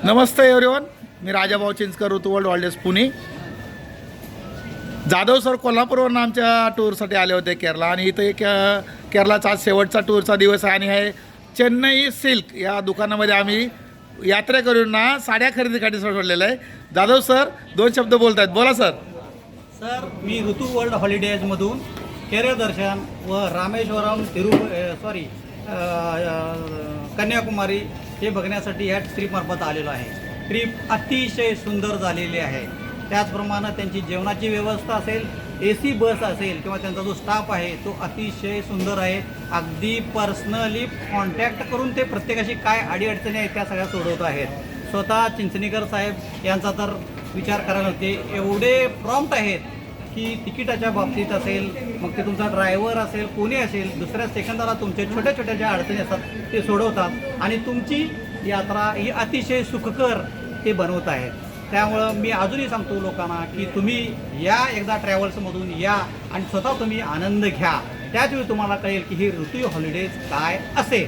नमस्ते everyone, मी Rajabhau Chinchkar, Ritu world holidays Pune. Jadhav sir कोल्हापूरवरून आमच्या टूरसाठी आले होते केरला, आणि इथं एक केरलाचा आज शेवटचा टूरचा दिवस आहे आणि हे चेन्नई सिल्क या दुकानामध्ये आम्ही यात्रेकरूंना साड्या खरेदीसाठी सोडलेलं आहे. जाधव सर 2 शब्द बोलत आहेत, बोला सर. सर, मी ऋतू वर्ल्ड हॉलिडेजमधून केरळ दर्शन व रामेश्वरम कन्याकुमारी हे बघण्यासाठी ह्या ट्रीपमार्फत आलेलो आहे. ट्रीप अतिशय सुंदर झालेली आहे. त्याचप्रमाणे त्यांची जेवणाची व्यवस्था असेल, AC बस असेल किंवा त्यांचा जो स्टाफ आहे तो अतिशय सुंदर आहे. अगदी पर्सनली कॉन्टॅक्ट करून ते प्रत्येकाशी काय अडीअडचणी आहेत त्या सगळ्या सोडवत आहेत. स्वतः चिंचणीकर साहेब यांचा तर विचार करायला होते, एवढे प्रॉम्प्ट आहेत की तिकिटाच्या बाबतीत असेल, मग ते तुमचा ड्रायव्हर असेल, कोणी असेल, दुसऱ्या सेकंदाला तुमचे छोट्या छोट्या ज्या अडचणी असतात ते सोडवतात आणि तुमची यात्रा ही अतिशय सुखकर ते बनवत आहेत. त्यामुळं मी अजूनही सांगतो लोकांना की तुम्ही या एकदा ट्रॅव्हल्समधून या आणि स्वतः तुम्ही आनंद घ्या. त्याचवेळी तुम्हाला कळेल की ही ऋतू हॉलिडेज काय असेल.